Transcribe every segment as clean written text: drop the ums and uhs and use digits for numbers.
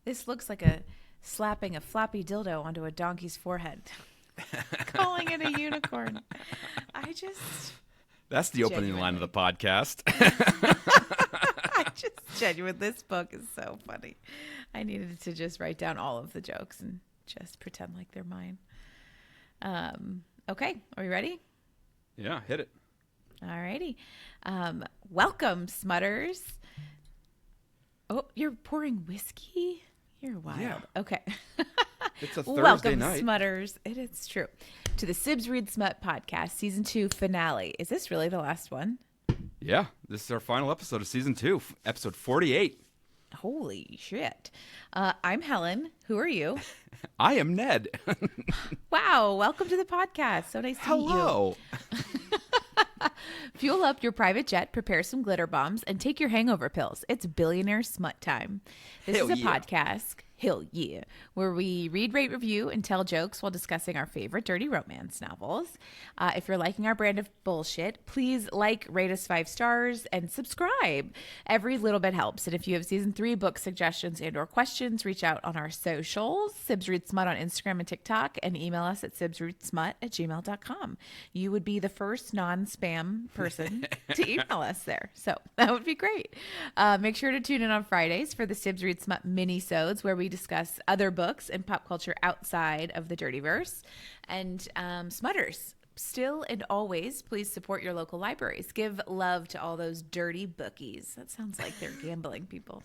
This looks like a slapping a floppy dildo onto a donkey's forehead. Calling it a unicorn. That's the opening line of the podcast. This book is so funny. I needed to just write down all of the jokes and just pretend like they're mine. Okay, are we ready? Yeah, hit it. All righty. Welcome, Smutters. Oh, you're pouring whiskey? You're wild. Yeah. Okay. It's a Thursday Welcome, night. Smutters. It's true. To the Sibs Read Smut podcast, season 2 finale. Is this really the last one? Yeah, this is our final episode of season 2, episode 48. Holy shit. I'm Helen. Who are you? I am Ned. Wow. Welcome to the podcast. So nice to meet you. Hello. Fuel up your private jet, prepare some glitter bombs, and take your hangover pills. It's Billionaire Smut time. This is a podcast, hell yeah, where we read, rate, review, and tell jokes while discussing our favorite dirty romance novels. If you're liking our brand of bullshit, please rate us 5 stars, and subscribe. Every little bit helps. And if you have season 3 book suggestions and or questions, reach out on our socials, Sibs Read Smut on Instagram and TikTok, and email us at sibsreadsmut@gmail.com. You would be the first non-spam person to email us there. So that would be great. Make sure to tune in on Fridays for the Sibs Read Smut mini-sodes, where we discuss other books and pop culture outside of the Dirtyverse. And Smutters, still and always, please support your local libraries. Give love to all those dirty bookies. That sounds like they're gambling people.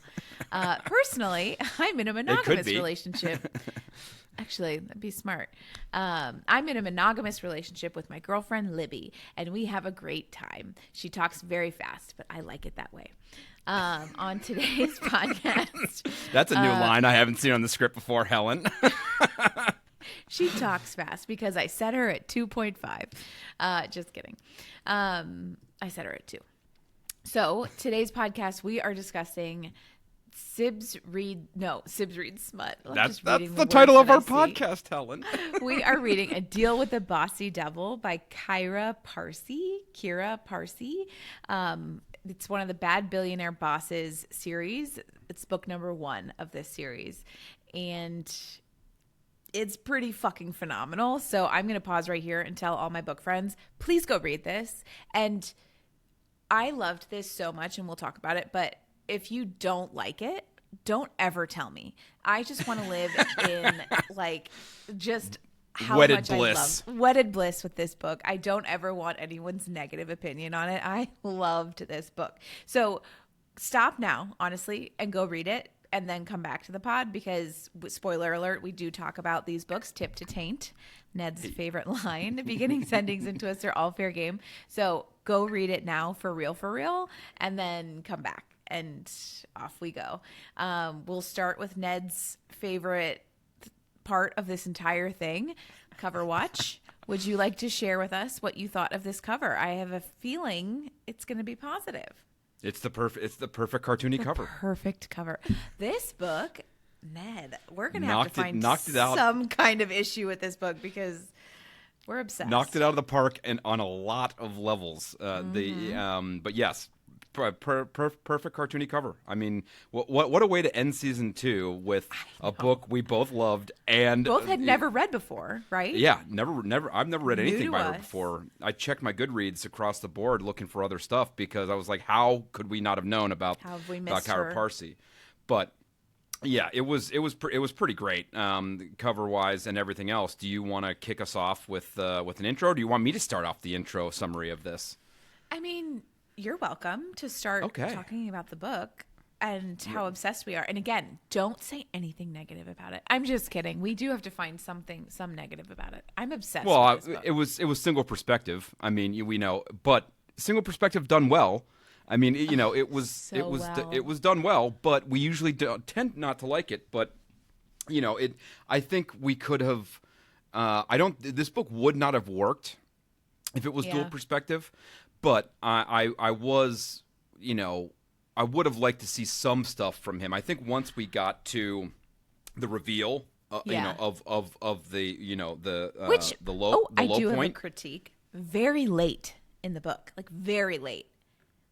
Personally, I'm in a monogamous relationship. Actually, that'd be smart. I'm in a monogamous relationship with my girlfriend, Libby, and we have a great time. She talks very fast, but I like it that way. On today's podcast. That's a new line I haven't seen on the script before, Helen. She talks fast because I set her at 2.5. Just kidding. I set her at 2. So today's podcast, we are discussing Sibs Read Smut. That's the title of our podcast, Helen. We are reading A Deal with the Bossy Devil by Kyra Parsi. It's one of the Bad Billionaire Bosses series. It's book number 1 of this series. And it's pretty fucking phenomenal. So I'm going to pause right here and tell all my book friends, please go read this. And I loved this so much, and we'll talk about it. But if you don't like it, don't ever tell me. I just want to live in just how wedded much bliss. I love wedded bliss with this book. I don't ever want anyone's negative opinion on it. I loved this book. So stop now, honestly, and go read it, and then come back to the pod, because spoiler alert, we do talk about these books tip to taint. Ned's favorite line, beginnings, endings, and twists are all fair game. So go read it now for real, and then come back. And off we go. We'll start with Ned's favorite part of this entire thing, cover watch. Would you like to share with us what you thought of this cover? I have a feeling it's going to be positive. It's the perfect cartoony cover. Perfect cover. This book, Ned, we're going to have to find some kind of issue with this book, because we're obsessed. Knocked it out of the park, and on a lot of levels. But yes. Perfect cartoony cover. I mean, what a way to end season 2 with a book we both loved and both had never read before, right? Yeah, never. I've never read anything by her before. I checked my Goodreads across the board looking for other stuff, because I was like, how could we not have known about Kyra Parsi? But yeah, it was pretty great, cover wise and everything else. Do you want to kick us off with an intro? Or do you want me to start off the intro summary of this? I mean, you're welcome to start talking about the book and how obsessed we are. And again, don't say anything negative about it. I'm just kidding. We do have to find some negative about it. I'm obsessed with this book. It was single perspective. I mean, we know, but single perspective done well. I mean, it was done well, but we usually tend not to like it. But I think we could have. This book would not have worked if it was dual perspective. But I was, I would have liked to see some stuff from him. I think once we got to the reveal, of the the low I do point. have a critique. Very late in the book, very late.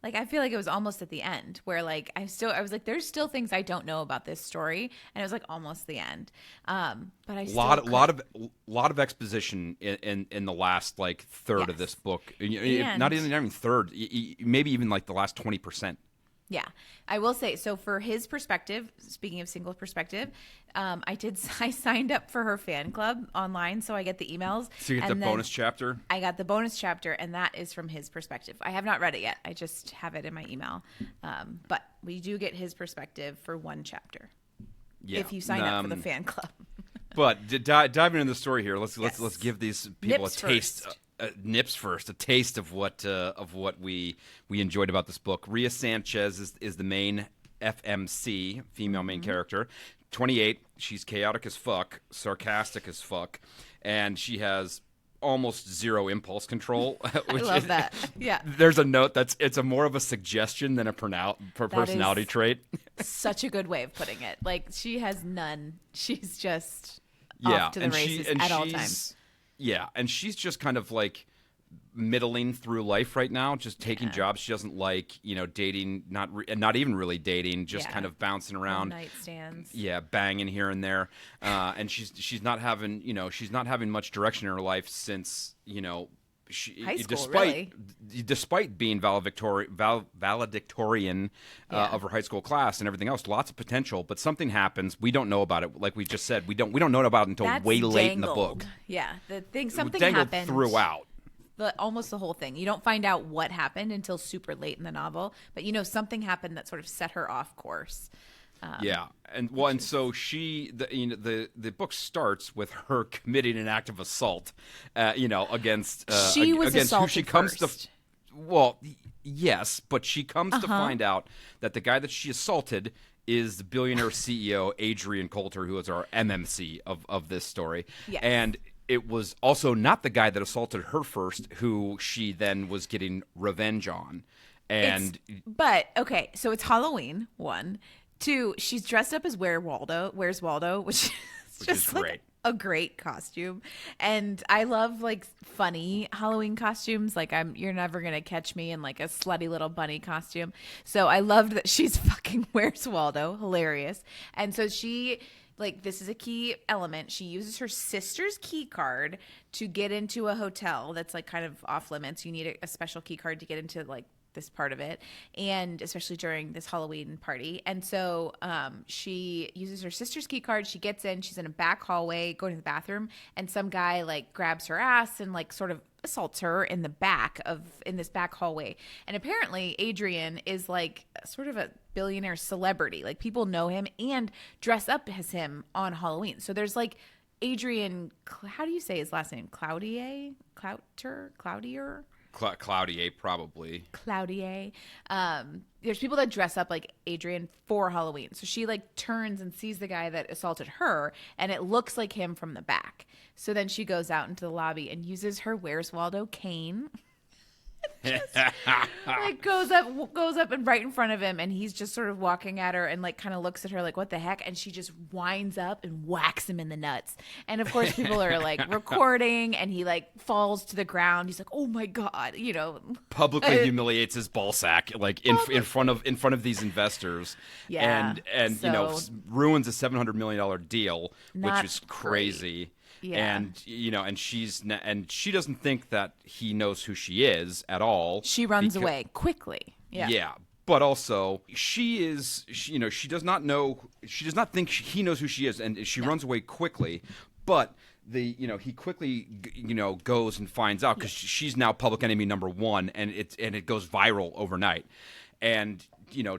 Like, I feel like it was almost at the end where, like, I was like, there's still things I don't know about this story. And it was, like, almost the end. But I still lot of exposition in the last, like, third of this book. Not even third, maybe even, like, the last 20%. Yeah, I will say, so for his perspective, speaking of single perspective, I signed up for her fan club online, so I get the emails. So you get the bonus chapter? I got the bonus chapter, and that is from his perspective. I have not read it yet. I just have it in my email. But we do get his perspective for one chapter. Yeah. If you sign up for the fan club. But diving into the story here, let's give these people Nips a taste. Nips first, a taste of what we enjoyed about this book. Rhea Sanchez is the main FMC, female main character. 28. She's chaotic as fuck, sarcastic as fuck, and she has almost zero impulse control. I love that. Yeah. There's a note it's a more of a suggestion than a personality trait. Such a good way of putting it. Like, she has none. She's just off to the races at all times. Yeah, and she's just kind of like middling through life right now, just taking jobs she doesn't like, dating, not even really dating, just kind of bouncing around, nightstands. Yeah, banging here and there, and she's not having much direction in her life since high school, despite being valedictorian of her high school class and everything else, lots of potential, but something happens. We don't know about it. Like we just said, we don't know about it until way late in the book. Yeah, something happened throughout. Almost the whole thing. You don't find out what happened until super late in the novel, but something happened that sort of set her off course. So the book starts with her committing an act of assault, against who she comes first. to. Well, yes, but she comes to find out that the guy that she assaulted is the billionaire CEO Adrian Coulter, who is our MMC of this story, and it was also not the guy that assaulted her first, who she then was getting revenge on, so it's Halloween 1. 2, she's dressed up as Where's Waldo, which is just great. Like a great costume. And I love like funny Halloween costumes. Like you're never going to catch me in like a slutty little bunny costume. So I loved that she's fucking Where's Waldo. Hilarious. And so this is a key element. She uses her sister's key card to get into a hotel that's like kind of off limits. You need a special key card to get into like this part of it, and especially during this Halloween party. And so she uses her sister's key card. She gets in. She's in a back hallway going to the bathroom, and some guy like grabs her ass and like sort of assaults her in this back hallway. And apparently Adrian is like sort of a billionaire celebrity. Like people know him and dress up as him on Halloween. So there's like Adrian, how do you say his last name? Cloudier? Cloudier, probably. Cloudier. There's people that dress up like Adrian for Halloween. So she like turns and sees the guy that assaulted her, and it looks like him from the back. So then she goes out into the lobby and uses her Where's Waldo cane. Just, like goes up and right in front of him, and he's just sort of walking at her and like kind of looks at her like what the heck, and she just winds up and whacks him in the nuts. And of course people are like recording, and he like falls to the ground. He's like, oh my god, publicly humiliates his ballsack like in front of these investors. And ruins a $700 million deal, which is crazy. Yeah. And she doesn't think that he knows who she is at all. She runs away quickly. Yeah. But also she does not think he knows who she is, and she runs away quickly. But he quickly goes and finds out, because she's now public enemy number 1, and it goes viral overnight. And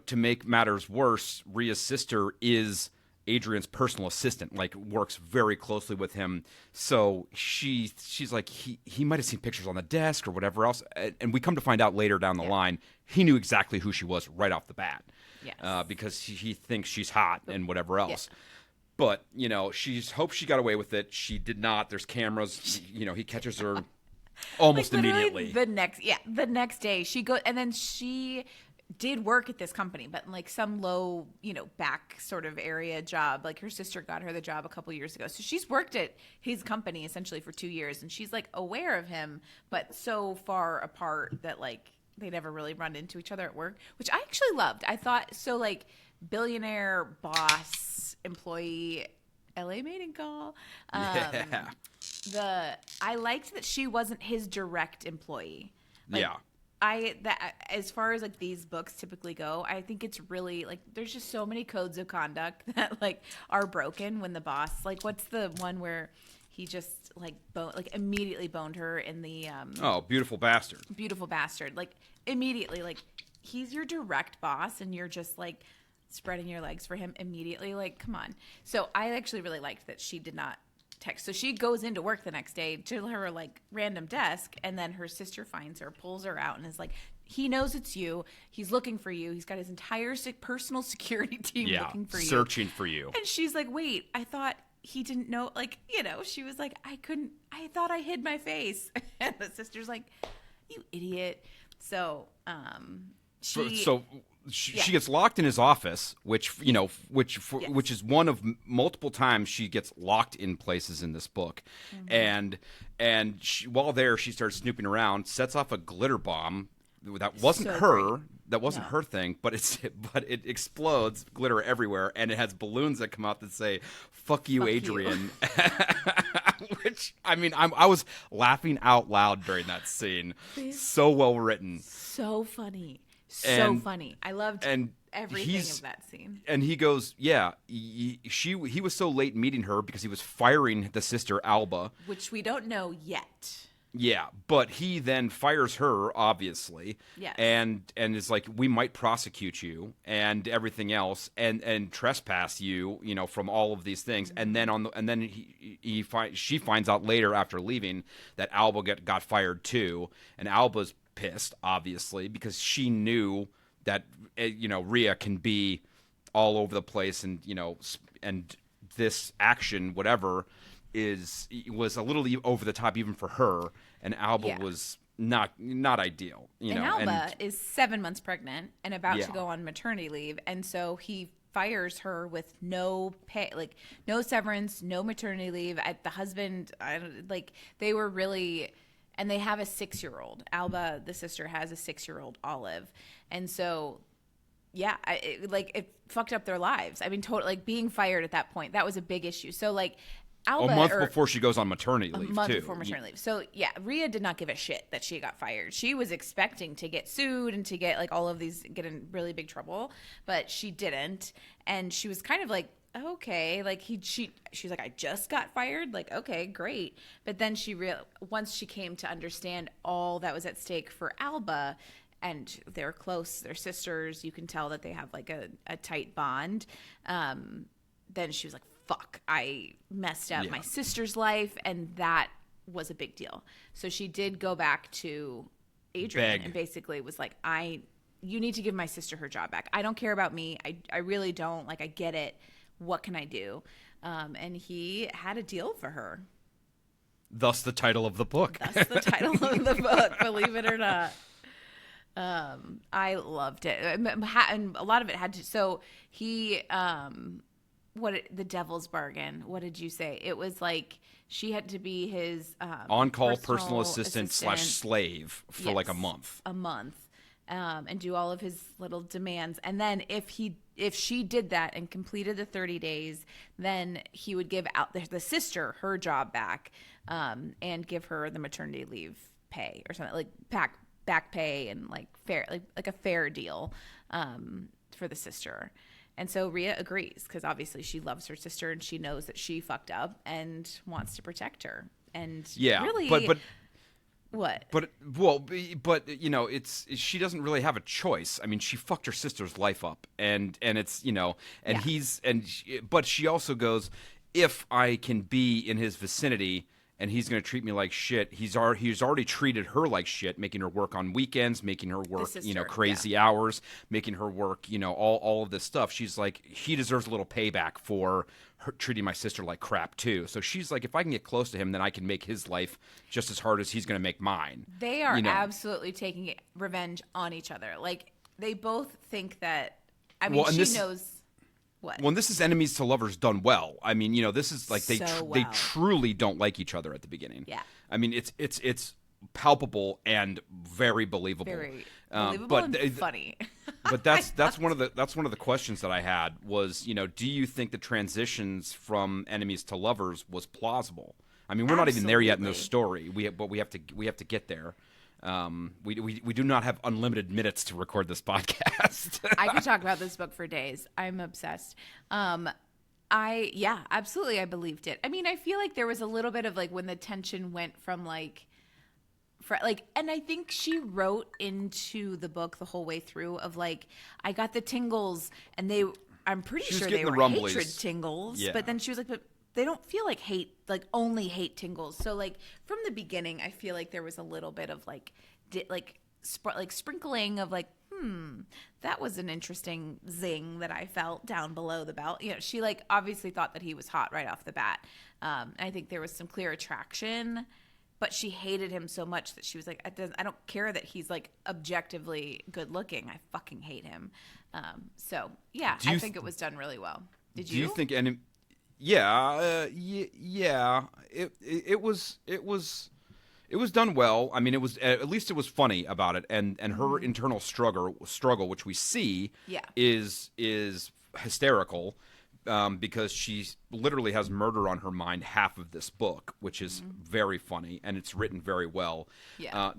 to make matters worse, Rhea's sister is Adrian's personal assistant, like works very closely with him. So she's like, he might have seen pictures on the desk or whatever else. And we come to find out later down the line, he knew exactly who she was right off the bat. Yes. Because he thinks she's hot and whatever else. Yeah. But, she hopes she got away with it. She did not. There's cameras. He catches her almost immediately. The next day she goes, and then she did work at this company, but in like some low, back sort of area job. Like her sister got her the job a couple years ago. So she's worked at his company essentially for 2 years, and she's like aware of him, but so far apart that like they never really run into each other at work, which I actually loved. I thought so, like, billionaire, boss, employee, LA mating call. Yeah. I liked that she wasn't his direct employee. Like, yeah. As far as like these books typically go, I think it's really like there's just so many codes of conduct that like are broken when the boss, like, what's the one where he just like immediately boned her in the Beautiful Bastard. Beautiful Bastard. Like immediately, like he's your direct boss and you're just like spreading your legs for him immediately. Like, come on. So I actually really liked that she did not text. So she goes into work the next day to her like random desk, and then her sister finds her, pulls her out, and is like, he knows it's you. He's looking for you. He's got his entire personal security team looking for you. Searching for you. And she's like, wait, I thought he didn't know. Like, you know, she was like, I thought I hid my face. And the sister's like, you idiot. So, she gets locked in his office, which is one of multiple times she gets locked in places in this book, and while there she starts snooping around, sets off a glitter bomb that wasn't her thing, but it explodes, glitter everywhere, and it has balloons that come out that say "Fuck you, Adrian." Which, I mean, I was laughing out loud during that scene. So well written, so funny. So funny. I loved everything of that scene. And he goes, yeah, he was so late meeting her because he was firing the sister Alba. Which we don't know yet. Yeah, but he then fires her, obviously. Yes. And is like, we might prosecute you and everything else and trespass you, you know, from all of these things. Mm-hmm. And then she finds out later after leaving that Alba got fired too. And Alba's pissed, obviously, because she knew that, you know, Rhea can be all over the place, and, you know, and this action, whatever, was a little over the top even for her, and Alba was not ideal, you know. Alba is 7 months pregnant and about to go on maternity leave, and so he fires her with no pay, like no severance, no maternity leave. The husband, they were really. And they have a 6-year-old. Alba, the sister, has a 6-year-old, Olive. And so, yeah, it fucked up their lives. I mean, totally, like, being fired at that point, that was a big issue. So, like, Alba... A month before she goes on maternity leave, A month before maternity leave. So, yeah, Rhea did not give a shit that she got fired. She was expecting to get sued and to get, like, all of these, get in really big trouble. But she didn't. And she was kind of like, okay, like she's like, I just got fired, like, okay, great. But then once she came to understand all that was at stake for Alba, and they're close, they're sisters, you can tell that they have like a tight bond, then she was like, fuck, I messed up my sister's life, and that was a big deal. So she did go back to Adrian and basically was like, you need to give my sister her job back. I don't care about me. I really don't. Like, I get it. What can I do? And he had a deal for her. Thus the title of the book. Believe it or not. I loved it. And a lot of it had to, so he, the devil's bargain, what did you say? It was like, she had to be his, on-call personal assistant / slave for like a month. And do all of his little demands. And then if she did that and completed the 30 days, then he would give out the sister her job back, and give her the maternity leave pay or something, like back pay and like fair, like a fair deal, for the sister. And so Rhea agrees because obviously she loves her sister and she knows that she fucked up and wants to protect her. And really, but what? But you know, she doesn't really have a choice. I mean, she fucked her sister's life up, and it's, you know, and but she also goes, if I can be in his vicinity and he's going to treat me like shit, he's already treated her like shit, making her work on weekends, making her work, you know, crazy hours, making her work, you know, all of this stuff. She's like, he deserves a little payback for her treating my sister like crap too. So she's like, if I can get close to him, then I can make his life just as hard as he's going to make mine. They are absolutely taking revenge on each other. Like, they both think that, I mean, she knows what. When this is enemies to lovers done well. I mean, you know, this is like they truly don't like each other at the beginning. Yeah. I mean, it's palpable and very believable. Very believable and funny. But that's one of the questions that I had was, do you think the transitions from enemies to lovers was plausible? I mean, we're not even there yet in the story. But we have to get there. We do not have unlimited minutes to record this podcast. I could talk about this book for days. I'm obsessed. Absolutely, I believed it. I mean, I feel like there was a little bit of like when the tension went from and I think she wrote into the book the whole way through of like, I got the tingles, and I'm pretty sure they were hatred tingles, but then she was like, but they don't feel like hate, like only hate tingles. So like from the beginning, I feel like there was a little bit of sprinkling of like, that was an interesting zing that I felt down below the belt. She like obviously thought that he was hot right off the bat. I think there was some clear attraction, but she hated him so much that she was like, I don't care that he's like objectively good looking. I fucking hate him. I think it was done really well. Did you? Do you think any? Yeah. It was done well. I mean, it was at least it was funny about it, and her internal struggle, which we see, is hysterical, because she literally has murder on her mind half of this book, which is very funny, and it's written very well. Yeah.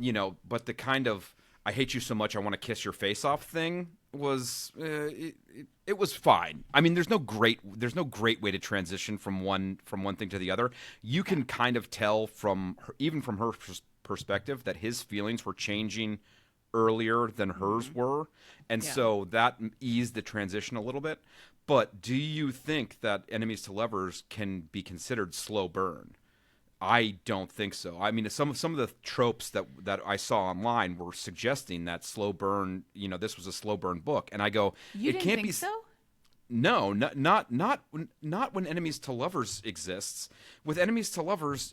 But the kind of I hate you so much I want to kiss your face off thing was it was fine. I mean, there's no great way to transition from one thing to the other. You can kind of tell from her perspective that his feelings were changing earlier than hers were, and so that eased the transition a little bit. But do you think that enemies to lovers can be considered slow burn? I don't think so. I mean, some of the tropes that I saw online were suggesting that slow burn. This was a slow burn book, and I go, it can't be so. No, not when enemies to lovers exists. With enemies to lovers,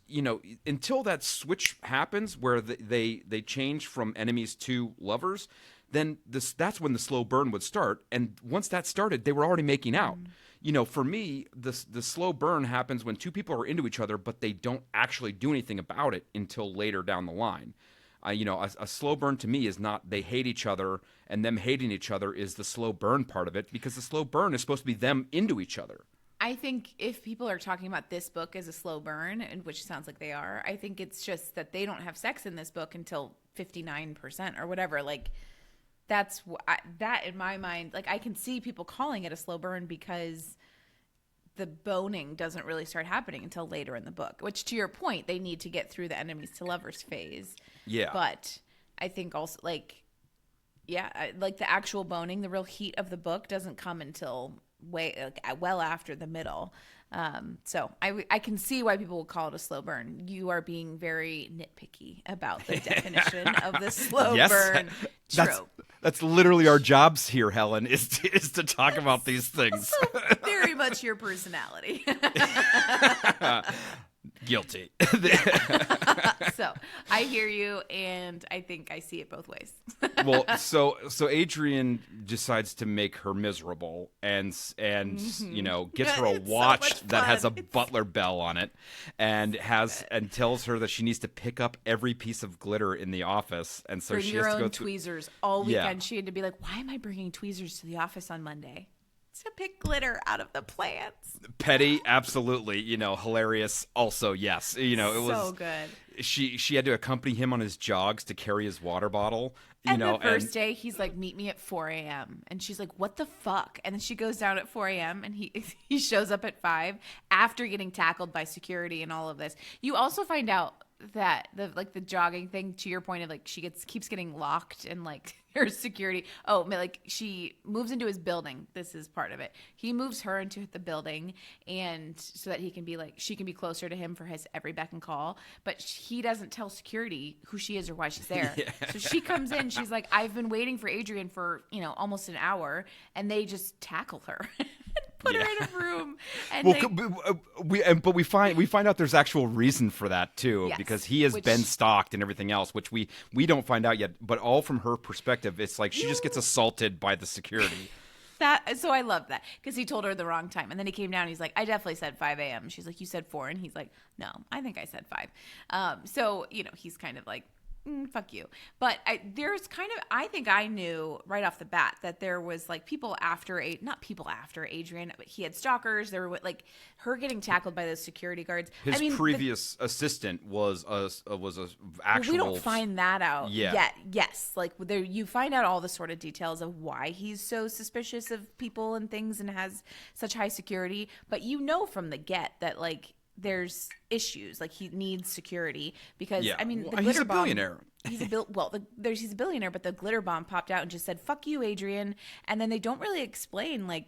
until that switch happens where they change from enemies to lovers, then that's when the slow burn would start. And once that started, they were already making out. For me, the slow burn happens when two people are into each other, but they don't actually do anything about it until later down the line. A slow burn to me is not they hate each other, and them hating each other is the slow burn part of it, because the slow burn is supposed to be them into each other. I think if people are talking about this book as a slow burn, and which sounds like they are, I think it's just that they don't have sex in this book until 59% or whatever. Like, that in my mind, like I can see people calling it a slow burn because the boning doesn't really start happening until later in the book, which to your point, they need to get through the enemies to lovers phase. Yeah. But I think also like the actual boning, the real heat of the book doesn't come until well after the middle. So I can see why people will call it a slow burn. You are being very nitpicky about the definition of the slow burn trope. That's literally our jobs here, Helen, is to talk about these things. Also very much your personality. Guilty. So I hear you, and I think I see it both ways. Well, so Adrian decides to make her miserable, and gets her a watch that has a butler bell on it, and tells her that she needs to pick up every piece of glitter in the office, and so she has to go tweezers all weekend. She had to be like, "Why am I bringing tweezers to the office on Monday?" To pick glitter out of the plants. Petty, absolutely. Hilarious. Also, yes. It was so good. She had to accompany him on his jogs to carry his water bottle. The first day, he's like, "Meet me at 4 a.m." And she's like, "What the fuck?" And then she goes down at 4 a.m. and he shows up at 5 after getting tackled by security and all of this. You also find out that the jogging thing, to your point of like she keeps getting locked and like her security. Oh, like she moves into his building. This is part of it. He moves her into the building, and so that she can be closer to him for his every beck and call. But he doesn't tell security who she is or why she's there. Yeah. So she comes in. She's like, "I've been waiting for Adrian for almost an hour," and they just tackle her. Put her in a room, and we find out there's actual reason for that too, because he has been stalked and everything else, which we don't find out yet. But all from her perspective, it's like she just gets assaulted by the security. So I love that because he told her the wrong time, and then he came down. And he's like, "I definitely said 5 a.m." She's like, "You said 4," and he's like, "No, I think I said 5." So he's kind of like fuck you. But there's kind of, I think I knew right off the bat that there was like people after, not people after Adrian, but he had stalkers. There were like her getting tackled by those security guards. His previous assistant was a actual. We don't find that out yet. Yes, like there you find out all the sort of details of why he's so suspicious of people and things and has such high security. But you know from the get that like there's issues, like he needs security because I mean the glitter he's a bomb, billionaire. He's a billionaire, but the glitter bomb popped out and just said "fuck you, Adrian," and then they don't really explain like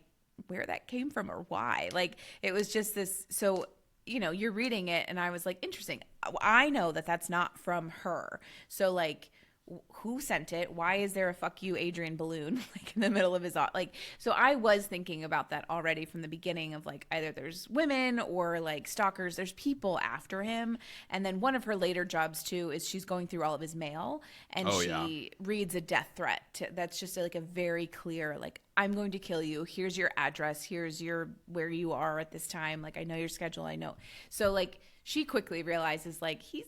where that came from or why. Like it was just this. So you know, you're reading it, and I was like, interesting. I know that that's not from her. So like, who sent it? Why is there a "fuck you, Adrian" balloon like in the middle of his like? So I was thinking about that already from the beginning of like either there's women or like stalkers. There's people after him, and then one of her later jobs too is she's going through all of his mail and she reads a death threat. That's just like a very clear like, I'm going to kill you. Here's your address. Here's where you are at this time. Like I know your schedule. I know. So like she quickly realizes like he's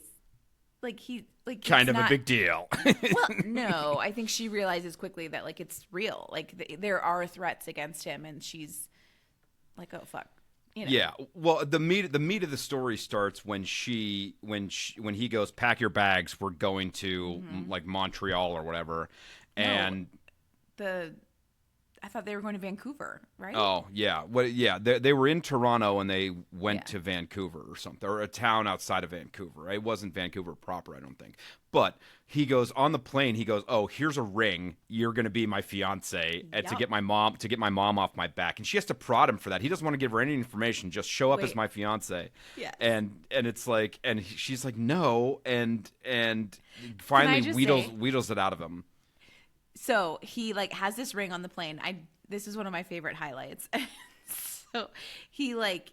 kind of a big deal. Well, no, I think she realizes quickly that like it's real. Like there are threats against him, and she's like, oh fuck. You know. Yeah. Well, the meat of the story starts when he goes, pack your bags. We're going to like Montreal or whatever, and I thought they were going to Vancouver, right? Oh, yeah. Well, yeah, they were in Toronto and they went to Vancouver or something, or a town outside of Vancouver. It wasn't Vancouver proper, I don't think. But he goes on the plane. He goes, "Oh, here's a ring. You're going to be my fiance to get my mom off my back." And she has to prod him for that. He doesn't want to give her any information. Just show up as my fiance. Yeah. And it's like, and she's like, "No," and finally wheedles it out of him. So he like has this ring on the plane. This is one of my favorite highlights. So he like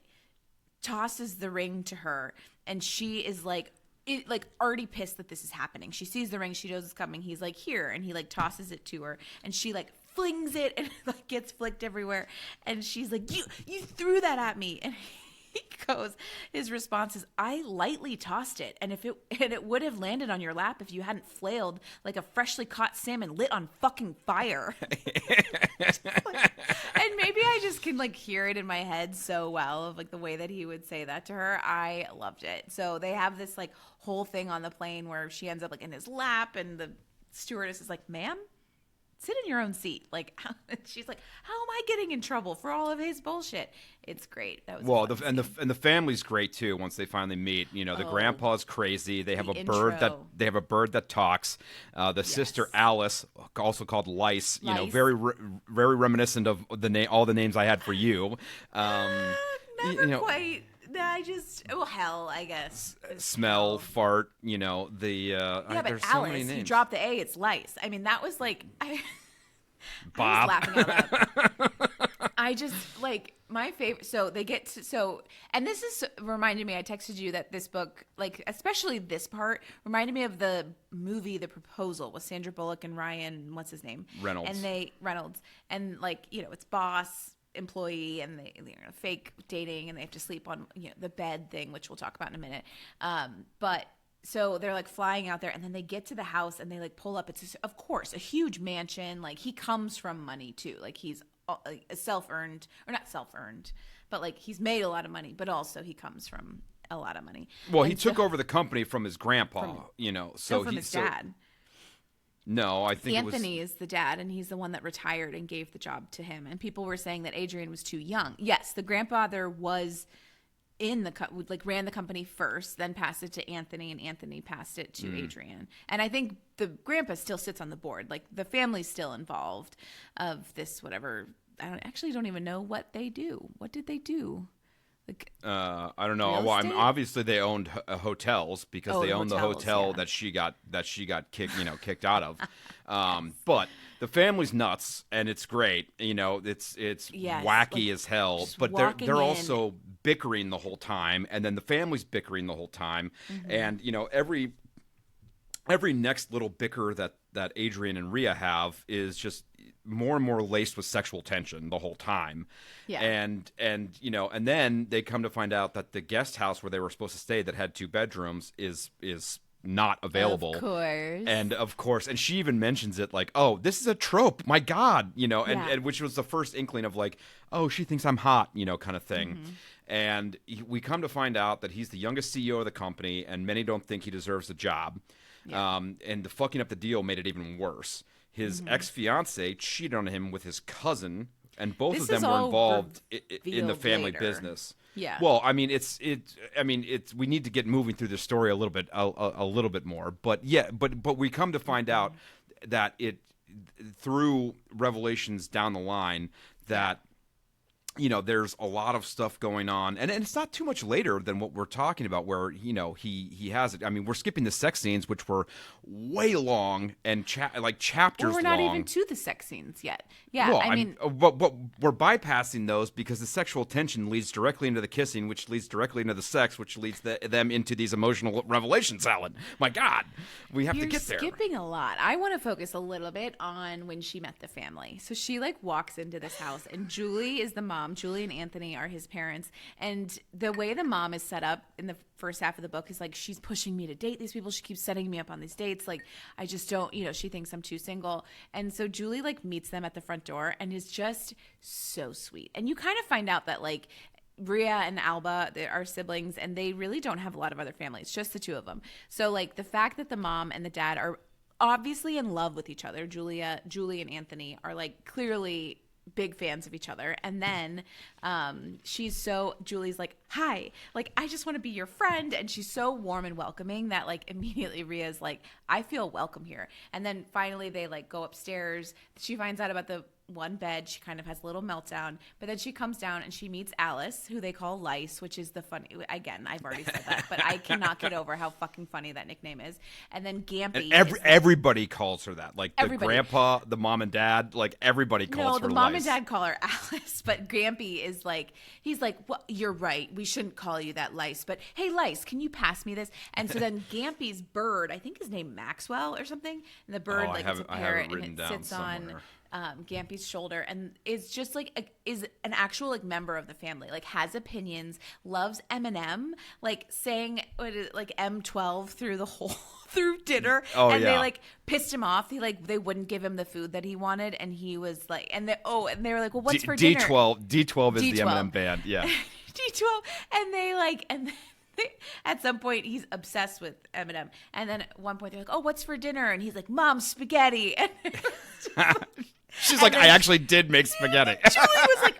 tosses the ring to her, and she is like already pissed that this is happening. She sees the ring, she knows it's coming. He's like, "Here," and he like tosses it to her, and she like flings it and like gets flicked everywhere. And she's like, "You threw that at me." And his response is, "I lightly tossed it, and it would have landed on your lap if you hadn't flailed like a freshly caught salmon lit on fucking fire." And maybe I just can like hear it in my head so well of like the way that he would say that to her. I loved it. So they have this like whole thing on the plane where she ends up like in his lap, and the stewardess is like, "Ma'am, sit in your own seat." Like she's like, "How am I getting in trouble for all of his bullshit?" It's great. That was the family's great too. Once they finally meet, you know, the grandpa's crazy. They have a bird that talks. The sister Alice, also called Lice. You know, very very reminiscent of all the names I had for you. Never quite. Hell, I guess. Smell, fart, you know, but there's Alice, so many names. You dropped the A, it's Lice. I mean, that was like, Bob. I was laughing out loud. I just, like, my favorite, so they get to, and this is reminded me, I texted you that this book, like, especially this part, reminded me of the movie The Proposal with Sandra Bullock and Ryan, what's his name? Reynolds. And like, you know, it's boss, employee, and they fake dating, and they have to sleep on the bed thing, which we'll talk about in a minute. But so they're like flying out there, and then they get to the house, and they like pull up. It's of course a huge mansion. Like he comes from money too. Like he's self-earned, or not self-earned, but like he's made a lot of money, but also he comes from a lot of money. Well, he took over the company from his grandpa, from his dad. No, I think Anthony is the dad, and he's the one that retired and gave the job to him. And people were saying that Adrian was too young. Yes, the grandfather was ran the company first, then passed it to Anthony, and Anthony passed it to Adrian. And I think the grandpa still sits on the board. Like the family's still involved of this whatever. I don't even know what they do. What did they do? Like, I don't know. Well, obviously they owned hotels because they owned the hotel that she got kicked out of. But the family's nuts, and it's great. You know, it's wacky as hell. But they're also bickering the whole time, and then the family's bickering the whole time. And every next little bicker that Adrian and Rhea have is just more and more laced with sexual tension the whole time. Yeah. And then they come to find out that the guest house where they were supposed to stay that had 2 bedrooms is not available. Of course. And of course, and she even mentions it like, oh, this is a trope. My God, and which was the first inkling of like, oh, she thinks I'm hot, kind of thing. Mm-hmm. And we come to find out that he's the youngest CEO of the company, and many don't think he deserves the job. Yeah. And the fucking up the deal made it even worse. His ex-fiance cheated on him with his cousin, and both of them were involved in the family business. Yeah. Well, I mean, we need to get moving through the story a little bit more, but we come to find out that through revelations down the line that there's a lot of stuff going on, and it's not too much later than what we're talking about, where he has it. I mean, we're skipping the sex scenes, which were way long and chapters long. We're not even to the sex scenes yet. Yeah, well, I mean, but we're bypassing those because the sexual tension leads directly into the kissing, which leads directly into the sex, which leads them into these emotional revelations. Alan, my God, we have to get there. You're skipping a lot. I want to focus a little bit on when she met the family. So she walks into this house, and Julie is the mom. Julie and Anthony are his parents, and the way the mom is set up in the first half of the book is she's pushing me to date these people. She keeps setting me up on these dates. I just don't, she thinks I'm too single. And so Julie meets them at the front door and is just so sweet. And you kind of find out that Rhea and Alba, they are siblings, and they really don't have a lot of other families, just the two of them. So the fact that the mom and the dad are obviously in love with each other, Julie and Anthony are clearly big fans of each other. And then Julie's like, hi, I just want to be your friend. And she's so warm and welcoming that immediately Rhea's I feel welcome here. And then finally they go upstairs. She finds out about the one bed. She kind of has a little meltdown, but then she comes down and she meets Alice, who they call Lice, which is the funny, again, I've already said that, but I cannot get over how fucking funny that nickname is. And then Gampy, and everybody calls her that, the grandpa, the mom and dad, everybody calls her the Lice. Mom and dad call her Alice, but Gampy is he's well, you're right, we shouldn't call you that, Lice, but hey, Lice, can you pass me this? And so then Gampy's bird, I think his name Maxwell or something, and the bird it's a parrot, and it sits somewhere on Gampy's shoulder, and is just is an actual member of the family, has opinions, loves Eminem, saying M12 through the whole through dinner. And they pissed him off. They wouldn't give him the food that he wanted, and he was and they were well, what's for dinner? D12 is the Eminem band, yeah. D12, and they at some point he's obsessed with Eminem, and then at one point they're oh, what's for dinner? And he's Mom, spaghetti. And she's then, I actually did make spaghetti. Julie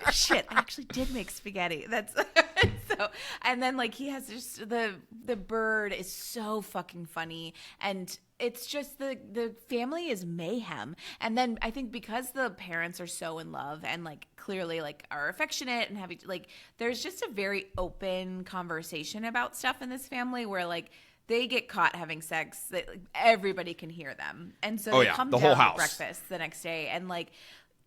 was shit, I actually did make spaghetti. That's so. And then he has just the bird is so fucking funny, and it's just the family is mayhem. And then I think because the parents are so in love and clearly are affectionate and have there's just a very open conversation about stuff in this family where they get caught having sex. Everybody can hear them. And so they come down to breakfast the next day, and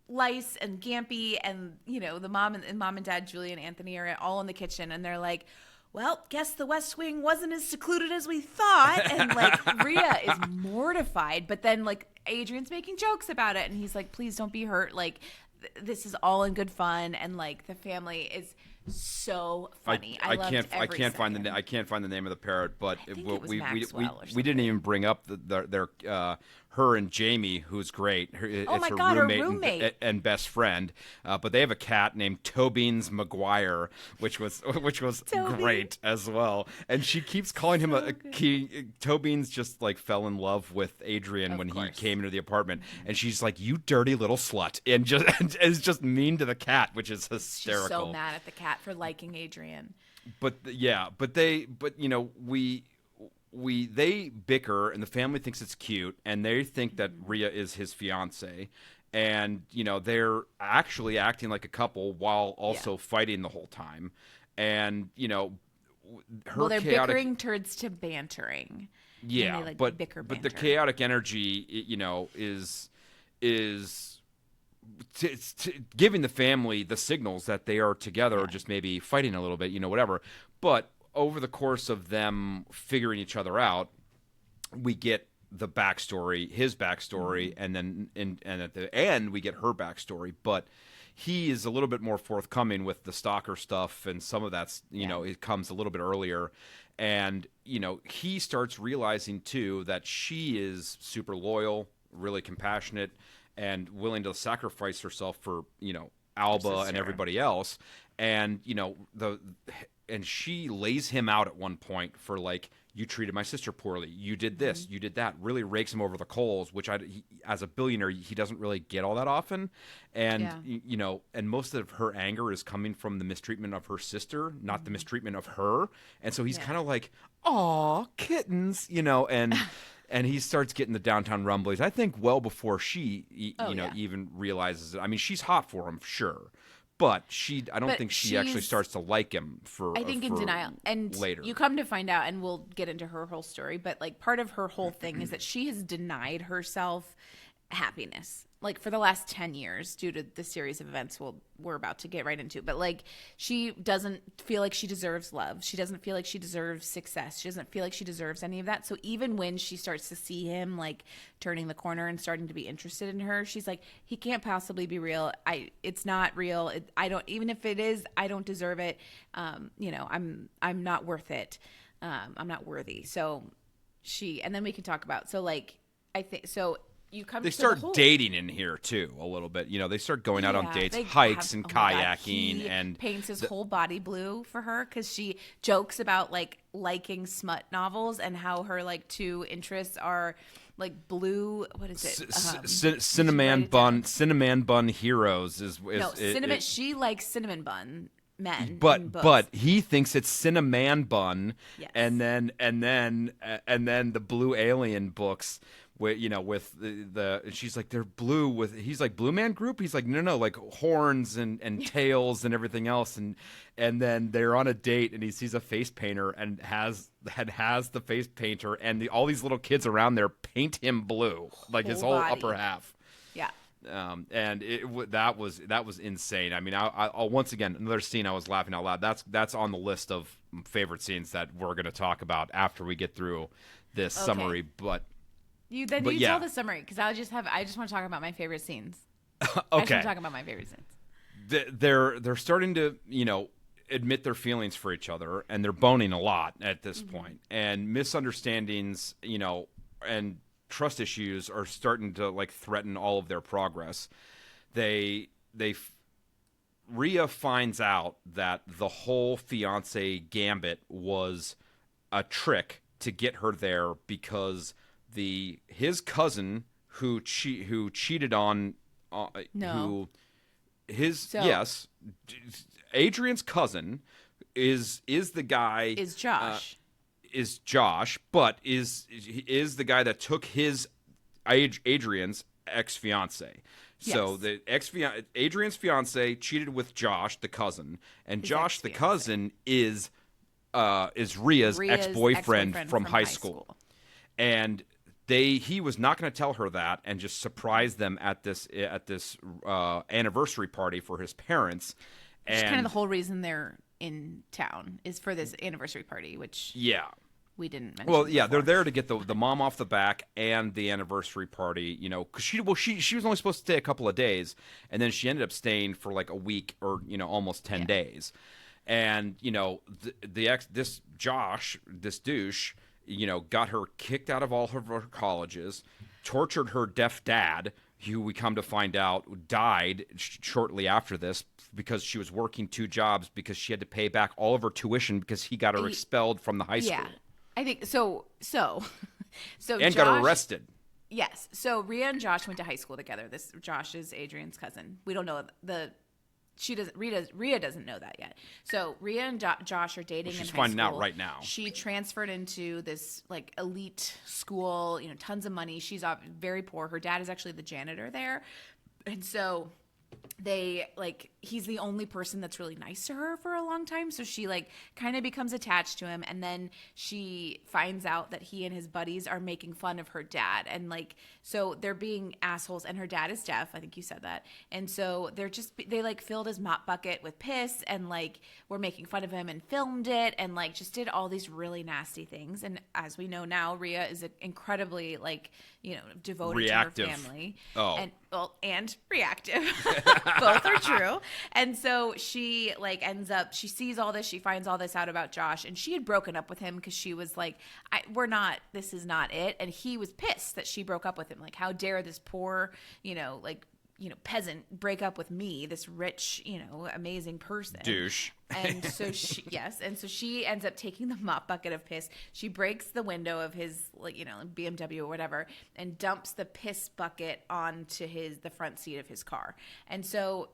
Lice and Gampy and, the mom and dad, Julie and Anthony, are all in the kitchen, and they're well, guess the West Wing wasn't as secluded as we thought. And Rhea is mortified, but then Adrian's making jokes about it, and he's please don't be hurt. This is all in good fun, and the family is so funny. I can't find the name of the parrot, but we didn't even bring up their her and Jamie, who's great. It's her roommate and best friend. But they have a cat named Tobeans McGuire, which was great as well. And she keeps calling him Tobeans just fell in love with Adrian when he came into the apartment, and she's you dirty little slut, and is just mean to the cat, which is hysterical. She's so mad at the cat for liking Adrian. They bicker, and the family thinks it's cute, and they think that Rhea is his fiance, and they're actually acting like a couple while also fighting the whole time, and they're bickering turns to bantering. Yeah, but the chaotic energy, is giving the family the signals that they are together, or just maybe fighting a little bit, whatever. But over the course of them figuring each other out, we get the backstory, his backstory, and then and at the end we get her backstory. But he is a little bit more forthcoming with the stalker stuff, and some of that's, it comes a little bit earlier. And, he starts realizing, too, that she is super loyal, really compassionate, and willing to sacrifice herself for, Alba and everybody else. And, and she lays him out at one point for, like, you treated my sister poorly. You did this. You did that. Really rakes him over the coals, which as a billionaire, he doesn't really get all that often. And, and most of her anger is coming from the mistreatment of her sister, not the mistreatment of her. And so he's kind of like, aw, kittens, and and he starts getting the downtown rumblies, I think, well before she, even realizes it. I mean, she's hot for him, sure. But I don't think she actually starts to like him I think in denial. And later. You come to find out, and we'll get into her whole story, but like part of her whole thing is that she has denied herself happiness, like for the last 10 years due to the series of events we're about to get right into. But like, she doesn't feel like she deserves love. She doesn't feel like she deserves success. She doesn't feel like she deserves any of that. So even when she starts to see him like turning the corner and starting to be interested in her, she's like, he can't possibly be real. It's not real. I don't, even if it is, I don't deserve it. I'm not worth it. I'm not worthy. So and then we can talk about, so like, I think, so they start dating in here too a little bit. They start going out on dates, hikes, and kayaking. He and paints his whole body blue for her because she jokes about like liking smut novels and how her like two interests are like blue. What is it? Cinnamon bun heroes is cinnamon. She likes cinnamon bun men, but he thinks it's cinnamon bun. Yes. and then the blue alien books. With with the she's like, they're blue with, he's like, Blue Man Group. He's like, no, like horns and tails and everything else. And then they're on a date, and he sees a face painter and has the face painter and all these little kids around there paint him blue, like his whole upper half. Yeah. And that was insane. I mean, I'll once again, another scene I was laughing out loud. That's on the list of favorite scenes that we're going to talk about after we get through this summary, but. You tell the summary, because I just want to talk about my favorite scenes. Okay. I just want to talk about my favorite scenes. They're starting to admit their feelings for each other, and they're boning a lot at this point. And misunderstandings, and trust issues are starting to like threaten all of their progress. Rhea finds out that the whole fiance gambit was a trick to get her there because his cousin who cheated on Adrian's cousin is the guy is Josh but is the guy that took Adrian's ex-fiance. Yes. So Adrian's fiance cheated with Josh the cousin, and Josh the cousin is Rhea's ex-boyfriend from high school. And he was not going to tell her that and just surprise them at this anniversary party for his parents. It's kind of the whole reason they're in town is for this anniversary party, which we didn't mention. Well, yeah, they're there to get the mom off the back and the anniversary party. Because she was only supposed to stay a couple of days, and then she ended up staying for like a week or almost 10 days. And this Josh, this douche, got her kicked out of all of her colleges, tortured her deaf dad, who we come to find out died shortly after this because she was working two jobs because she had to pay back all of her tuition because he got her expelled from the high school. Yeah, I think so. And Josh got arrested. Yes. So Rhea and Josh went to high school together. This Josh is Adrian's cousin. We don't know Rhea doesn't know that yet. So Rhea and Josh are dating in high school. She's finding out right now. She transferred into this like elite school, tons of money. She's very poor. Her dad is actually the janitor there. And so he's the only person that's really nice to her for a long time. So she kind of becomes attached to him. And then she finds out that he and his buddies are making fun of her dad. And so they're being assholes, and her dad is deaf. I think you said that. And so they filled his mop bucket with piss and were making fun of him and filmed it and just did all these really nasty things. And as we know now, Rhea is incredibly devoted reactive to her family. Oh. And and reactive. Both are true. And so she like ends up, she sees all this, she finds all this out about Josh, and she had broken up with him because she was like, this is not it. And he was pissed that she broke up with him. Like, how dare this poor, peasant break up with me, this rich, amazing person. Douche. And so she ends up taking the mop bucket of piss. She breaks the window of his BMW or whatever and dumps the piss bucket onto the front seat of his car. And so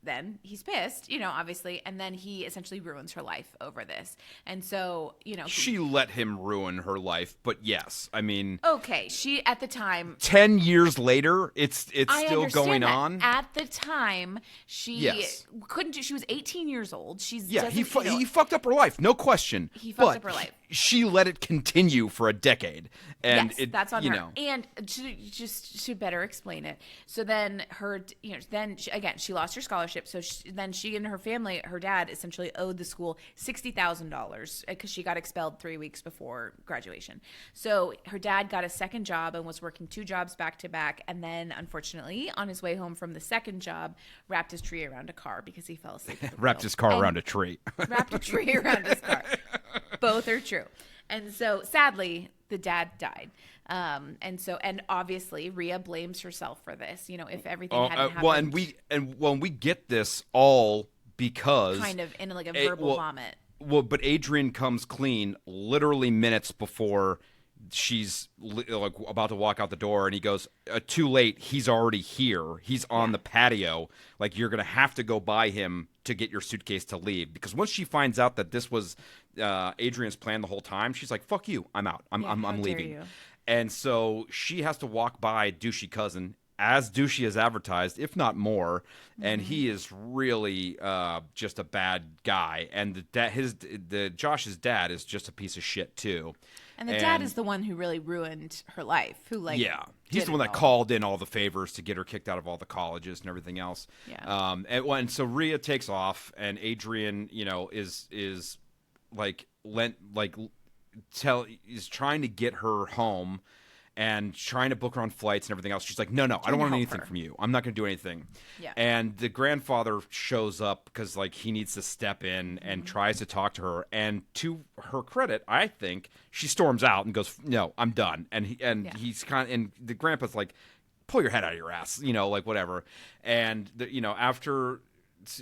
then he's pissed, obviously, and then he essentially ruins her life over this. And so, she let him ruin her life, but yes, I mean, okay, she at the time 10 years later, it's still going that. on. At the time, she couldn't do, she was 18 years old. He fucked up her life, no question. He fucked up her life. She let it continue for a decade, and yes, that's on her. And to better explain it, so then she lost her scholarship. So then she and her family, her dad essentially owed the school $60,000 because she got expelled 3 weeks before graduation. So her dad got a second job and was working 2 jobs back to back, and then unfortunately, on his way home from the second job, wrapped his tree around a car because he fell asleep. Wrapped his car around a tree. Wrapped a tree around his car. Both are true. And so sadly, the dad died. And obviously Rhea blames herself for this, if everything hadn't happened. We get this all because kind of in like a verbal vomit. Well, but Adrian comes clean literally minutes before she's like about to walk out the door, and he goes, too late. He's already here. He's on the patio. Like, you're going to have to go by him to get your suitcase to leave. Because once she finds out that this was Adrian's plan the whole time, she's like, fuck you. I'm out. I'm leaving. You. And so she has to walk by douchey cousin, as douchey as advertised, if not more. Mm-hmm. And he is really just a bad guy. And Josh's dad is just a piece of shit too. And the dad is the one who really ruined her life. He's the one that called in all the favors to get her kicked out of all the colleges and everything else. Yeah. And so Rhea takes off, and Adrian, is trying to get her home and trying to book her on flights and everything else. She's like, no, I don't want anything from you. I'm not going to do anything. Yeah. And the grandfather shows up because he needs to step in and tries to talk to her. And to her credit, I think she storms out and goes, no, I'm done. And he's and the grandpa's like, pull your head out of your ass, whatever. And after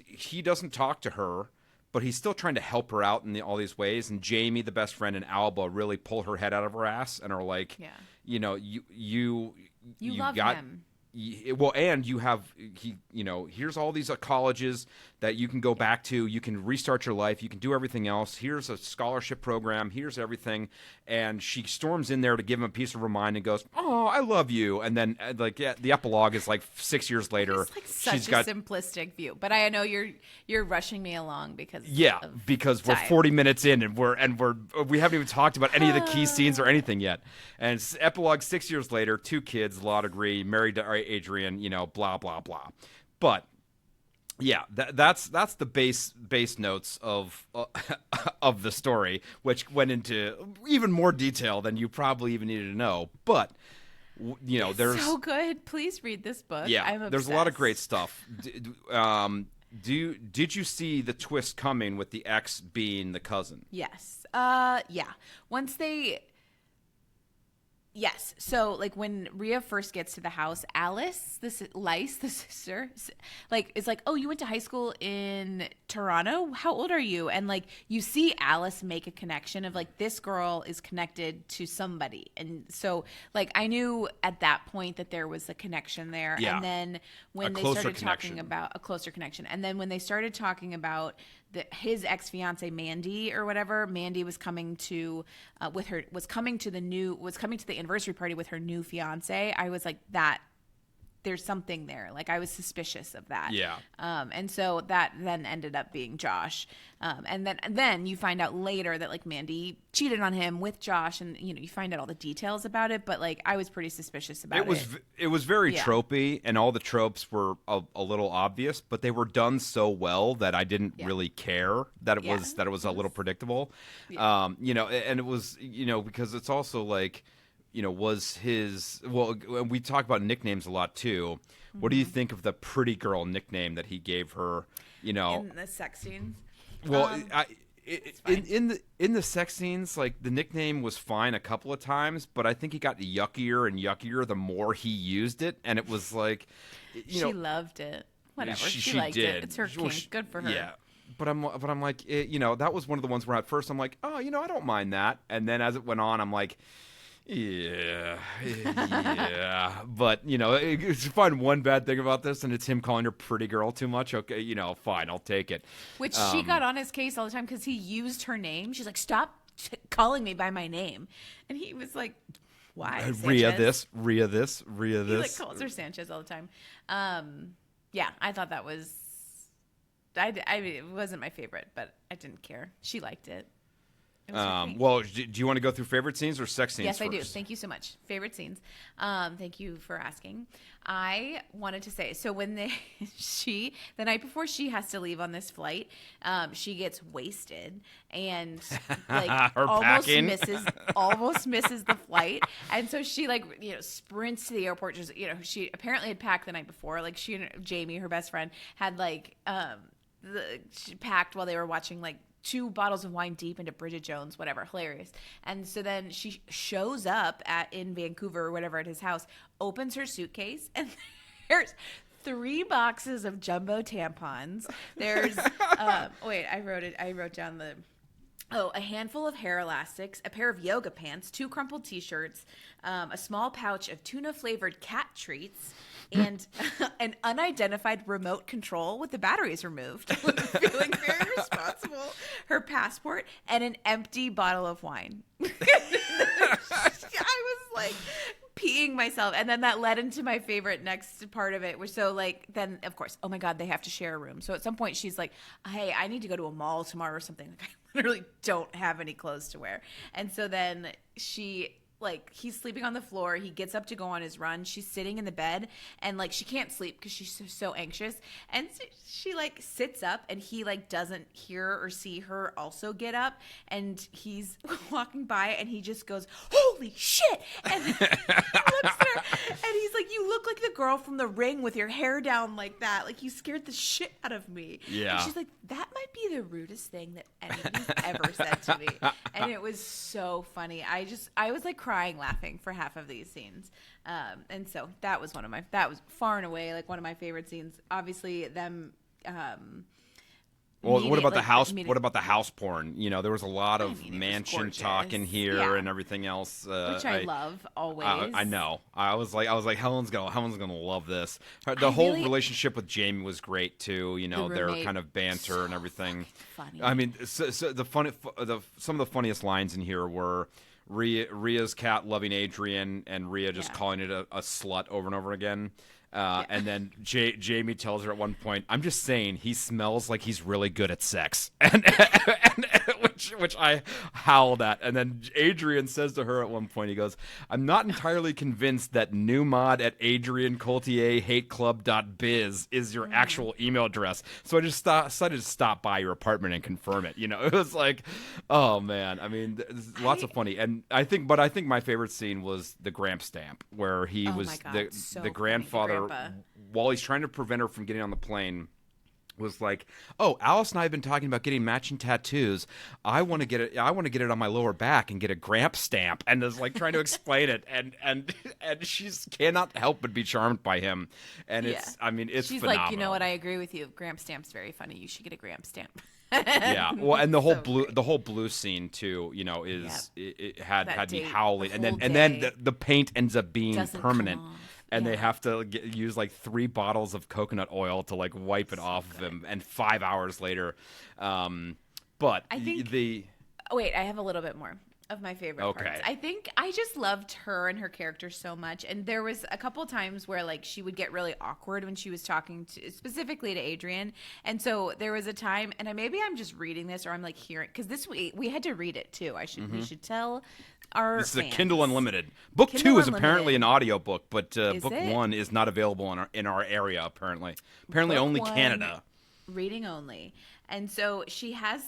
he doesn't talk to her, but he's still trying to help her out in all these ways. And Jamie, the best friend, and Alba really pull her head out of her ass and are like, you love got him. Well, and you have here's all these colleges that you can go back to. You can restart your life. You can do everything else. Here's a scholarship program. Here's everything. And she storms in there to give him a piece of her mind and goes, "Oh, I love you." And then the epilogue is 6 years later. It's such a simplistic view, but I know you're rushing me along because we're 40 minutes in and we haven't even talked about any of the key scenes or anything yet. And it's epilogue 6 years later, 2 kids, law degree, married to Adrian, blah blah blah. But yeah, that's the base notes of of the story, which went into even more detail than you probably even needed to know. But there's so good. Please read this book. Yeah, I'm obsessed. There's a lot of great stuff. Did you see the twist coming with the ex being the cousin? Yes. Yes. So, when Rhea first gets to the house, Alice, the sister, is like, "Oh, you went to high school in Toronto? How old are you?" And, you see Alice make a connection of, this girl is connected to somebody. And so, I knew at that point that there was a connection there. Yeah. And then when they started talking about a closer connection, and then when they started talking about his ex-fiance Mandy or whatever, Mandy was coming to was coming to the anniversary party with her new fiance. I was like, there's something there. I was suspicious of that. Yeah. And so that then ended up being Josh. And then you find out later that Mandy cheated on him with Josh, and you find out all the details about it. But I was pretty suspicious about it. It was very tropey, and all the tropes were a little obvious, but they were done so well that I didn't really care that it was a little predictable. Yeah. And it was because it's also was his. Well, we talk about nicknames a lot too. What do you think of the pretty girl nickname that he gave her? In the sex scenes. Well, in the sex scenes, like the nickname was fine a couple of times, but I think he got yuckier and yuckier the more he used it, and it was like, she loved it. Whatever, she liked did. It. It's her kink. Good for her. Yeah. But I'm like, that was one of the ones where at first I'm like, oh, I don't mind that. And then as it went on, I'm like, yeah. But, if you find one bad thing about this and it's him calling her pretty girl too much, okay, fine, I'll take it. Which she got on his case all the time because he used her name. She's like, stop calling me by my name. And he was like, why? Rhea this. He like calls her Sanchez all the time. Yeah, I thought that was... it wasn't my favorite, but I didn't care. She liked it. Well, do you want to go through favorite scenes or sex scenes Yes, first? I do. Thank you so much. Favorite scenes. Thank you for asking. I wanted to say, so when the night before she has to leave on this flight, she gets wasted and like almost misses the flight. And so she sprints to the airport. Just, she apparently had packed the night before. Like she and Jamie, her best friend, had she packed while they were watching 2 bottles of wine deep into Bridget Jones, whatever, hilarious. And so then she shows up in Vancouver or whatever at his house, opens her suitcase, and there's 3 boxes of jumbo tampons. There's I wrote down a handful of hair elastics, a pair of yoga pants, 2 crumpled t-shirts, a small pouch of tuna-flavored cat treats, and an unidentified remote control with the batteries removed. Feeling very responsible. Her passport and an empty bottle of wine. I was peeing myself. And then that led into my favorite next part of it, which then of course, oh my God, they have to share a room. So at some point she's like, hey, I need to go to a mall tomorrow or something. I literally don't have any clothes to wear. And so then he's sleeping on the floor. He gets up to go on his run. She's sitting in the bed and she can't sleep because she's so anxious. And so she sits up and he doesn't hear or see her also get up. And he's walking by and he just goes, holy shit. And he looks at her and he's like, you look like the girl from The Ring with your hair down like that. You scared the shit out of me. Yeah. And she's like, that might be the rudest thing that anybody's ever said to me. And it was so funny. I was crying laughing for half of these scenes. And so that was far and away one of my favorite scenes. Obviously them what about the house? What about the house porn? There was a lot of mansion talk in here and everything else, which I love always. I know. I was like, Helen's gonna love this. The whole relationship with Jamie was great too. Their kind of banter and everything. Funny. I mean, so some of the funniest lines in here were Rhea's cat loving Adrian and Rhea just calling it a slut over and over again. And then Jamie tells her at one point, I'm just saying he smells like he's really good at sex. And which I howled at. And then Adrian says to her at one point, he goes, I'm not entirely convinced that newmod at adriancoultierhateclub.biz is your actual email address. So I just decided to stop by your apartment and confirm it. It was like, oh man. I mean, there's lots of funny. And I think my favorite scene was the Gramp stamp where he was the grandfather while he's trying to prevent her from getting on the plane. Was like, oh, Alice and I have been talking about getting matching tattoos. I want to get it on my lower back and get a Gramp stamp, and is trying to explain it, and she cannot help but be charmed by him, and it's she's phenomenal. Like, you know what, I agree with you. Gramp stamp's very funny. You should get a Gramp stamp. Yeah, well, and the whole blue scene too, it had me howling, and then the paint ends up being permanent. And they have to use 3 bottles of coconut oil to wipe it off of him, and 5 hours later. But I think wait, I have a little bit more of my favorite parts. I think I just loved her and her character so much, and there was a couple times where she would get really awkward when she was talking specifically to Adrian, and so there was a time, and maybe I'm just reading this or I'm hearing, because this we had to read it too. We should tell. This is a Kindle Unlimited. Book 2 is apparently an audiobook, but Book 1 is not available in our area, apparently. Apparently Book only 1, Canada. Reading only. And so she has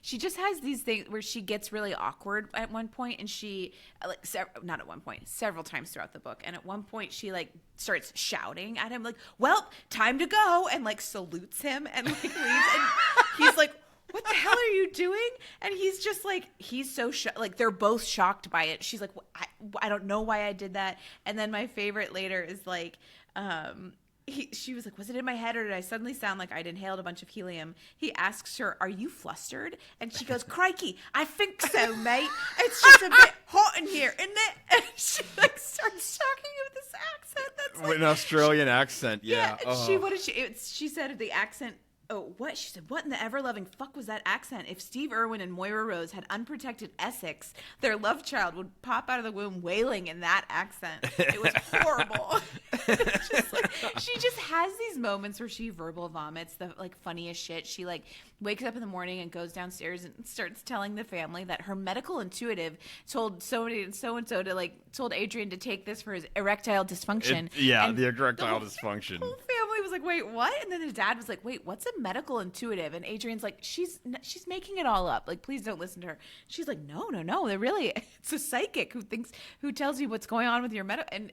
she just has these things where she gets really awkward at one point, and she not at one point, several times throughout the book. And at one point she starts shouting at him well, time to go, and salutes him and leaves. And he's like, what the hell are you doing? And he's just he's so they're both shocked by it. She's like, I don't know why I did that. And then my favorite later is she was like, was it in my head, or did I suddenly sound like I'd inhaled a bunch of helium? He asks her, are you flustered? And she goes, crikey, I think so, mate. It's just a bit hot in here, isn't it? And she starts talking with this accent. That's an Australian accent, yeah. She said the accent. Oh, what? She said, what in the ever-loving fuck was that accent? If Steve Irwin and Moira Rose had unprotected Essex, their love child would pop out of the womb wailing in that accent. It was horrible. She just has these moments where she verbal vomits the funniest shit. She wakes up in the morning and goes downstairs and starts telling the family that her medical intuitive told so-and-so to told Adrian to take this for his erectile dysfunction. The erectile dysfunction. The whole family was like, wait, what? And then his dad was like, wait, what's a medical intuitive? And Adrian's like, she's making it all up. Please don't listen to her. She's like, no, they're really, it's a psychic who tells you what's going on with your medical. And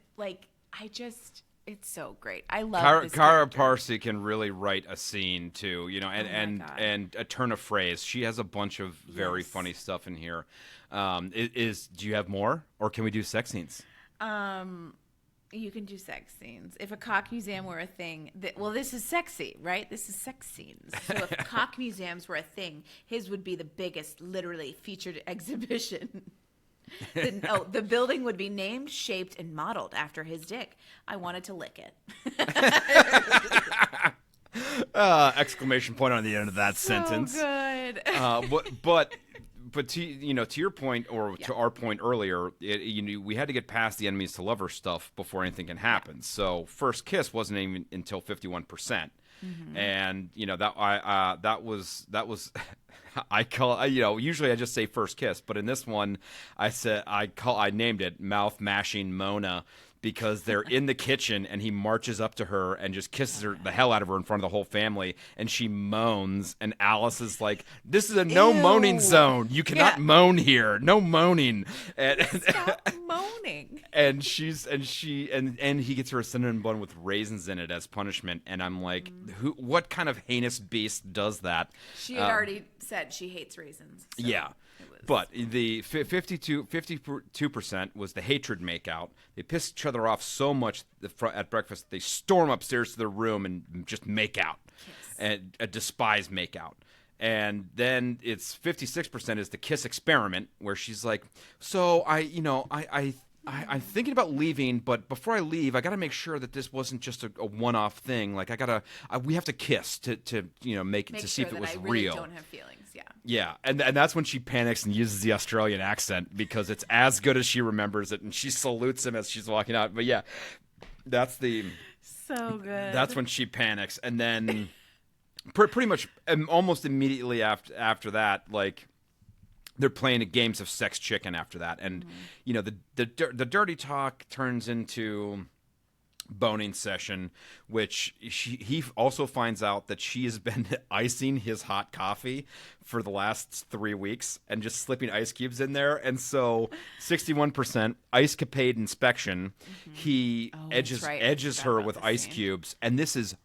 it's so great. I love this Kyra Parsi can really write a scene too, and a turn of phrase. She has a bunch of very funny stuff in here. Do you have more, or can we do sex scenes? You can do sex scenes. If a cock museum were a thing, this is sexy, right? This is sex scenes. So if cock museums were a thing, his would be the biggest, literally, featured exhibition. The building would be named, shaped, and modeled after his dick. I wanted to lick it. Exclamation point on the end of that sentence. Good. But to your point, or to our point earlier, we had to get past the enemies to lovers stuff before anything can happen. So first kiss wasn't even until 51%, and that was I call usually I just say first kiss, but in this one I named it mouth mashing Mona. Because they're in the kitchen and he marches up to her and just kisses her the hell out of her in front of the whole family, and she moans, and Alice is like, "This is a no moaning zone. You cannot moan here. No moaning." And stop moaning. And he gets her a cinnamon bun with raisins in it as punishment, and I'm like, what kind of heinous beast does that? She had already said she hates raisins. So. Yeah. But the 52% was the hatred makeout. They piss each other off so much at breakfast, they storm upstairs to their room and just make out, and a despised makeout. And then it's 56% is the kiss experiment, where she's like, so I'm thinking about leaving, but before I leave, I got to make sure that this wasn't just a one-off thing. We have to kiss to make to see if it was I real. Really don't have feelings. Yeah, and that's when she panics and uses the Australian accent, because it's as good as she remembers it, and she salutes him as she's walking out. But yeah, that's so good. That's when she panics, and then pretty much almost immediately after that, they're playing games of sex chicken after that, and the dirty talk turns into boning session, which he also finds out that she has been icing his hot coffee for the last 3 weeks and just slipping ice cubes in there. And so 61% ice capade inspection. He edges her with ice cubes, and this is